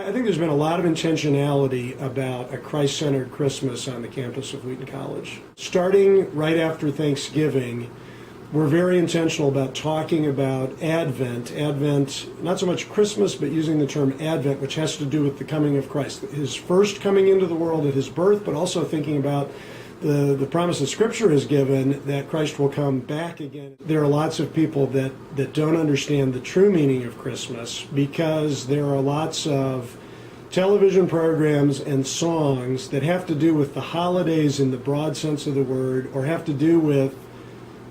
I think there's been a lot of intentionality about a Christ-centered Christmas on the campus of Wheaton College. Starting right after Thanksgiving, we're very intentional about talking about Advent. Advent, not so much Christmas, but using the term Advent, which has to do with the coming of Christ. His first coming into the world at his birth, but also thinking about the promise that Scripture has given that Christ will come back again. There are lots of people that don't understand the true meaning of Christmas because there are lots of television programs and songs that have to do with the holidays in the broad sense of the word, or have to do with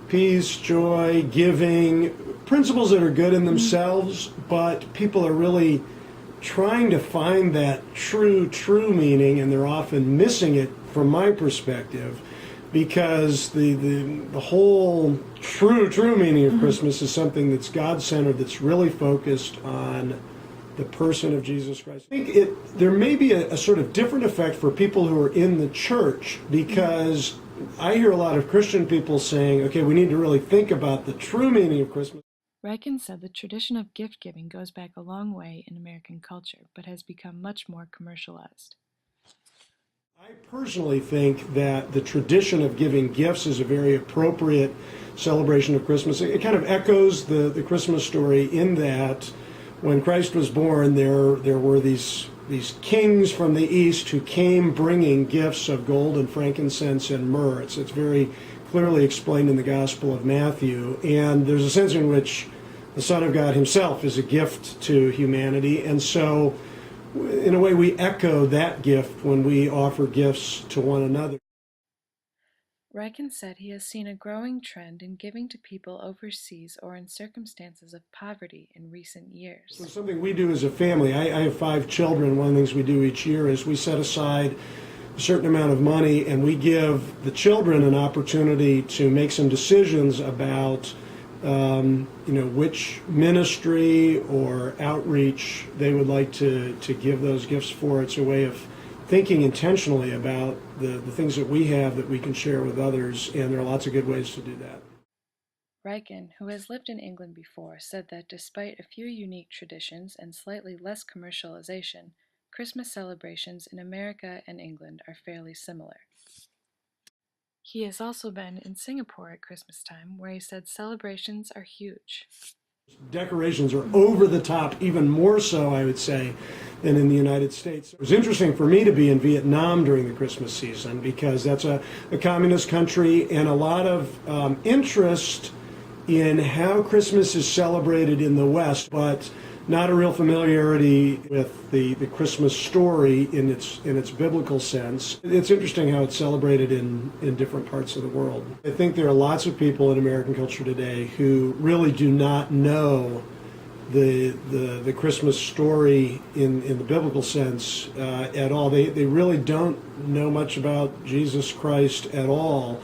peace, joy, giving, principles that are good in themselves, but people are really trying to find that true meaning, and they're often missing it from my perspective, because the whole true meaning of Christmas is something that's God-centered, that's really focused on the person of Jesus Christ. I think there may be a sort of different effect for people who are in the church, because I hear a lot of Christian people saying, okay, we need to really think about the true meaning of Christmas. Ryken said the tradition of gift-giving goes back a long way in American culture, but has become much more commercialized. I personally think that the tradition of giving gifts is a very appropriate celebration of Christmas. It kind of echoes the Christmas story in that when Christ was born, there were these kings from the east who came bringing gifts of gold and frankincense and myrrh. It's very clearly explained in the Gospel of Matthew, and there's a sense in which the Son of God himself is a gift to humanity, and so in a way we echo that gift when we offer gifts to one another. Ryken said he has seen a growing trend in giving to people overseas or in circumstances of poverty in recent years. So something we do as a family, I have 5 children. One of the things we do each year is we set aside a certain amount of money and we give the children an opportunity to make some decisions about which ministry or outreach they would like to give those gifts for. It's a way of thinking intentionally about the things that we have that we can share with others, and there are lots of good ways to do that. Ryken, who has lived in England before, said that despite a few unique traditions and slightly less commercialization, Christmas celebrations in America and England are fairly similar. He has also been in Singapore at Christmas time, where he said celebrations are huge. Decorations are over the top, even more so, I would say, than in the United States. It was interesting for me to be in Vietnam during the Christmas season because that's a communist country, and a lot of interest in how Christmas is celebrated in the West, but not a real familiarity with the Christmas story in its biblical sense. It's interesting how it's celebrated in different parts of the world. I think there are lots of people in American culture today who really do not know the Christmas story in the biblical sense at all. They really don't know much about Jesus Christ at all.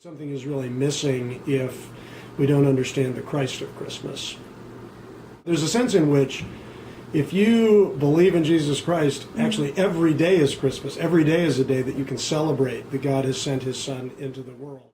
Something is really missing if we don't understand the Christ of Christmas. There's a sense in which if you believe in Jesus Christ, actually every day is Christmas. Every day is a day that you can celebrate that God has sent his Son into the world.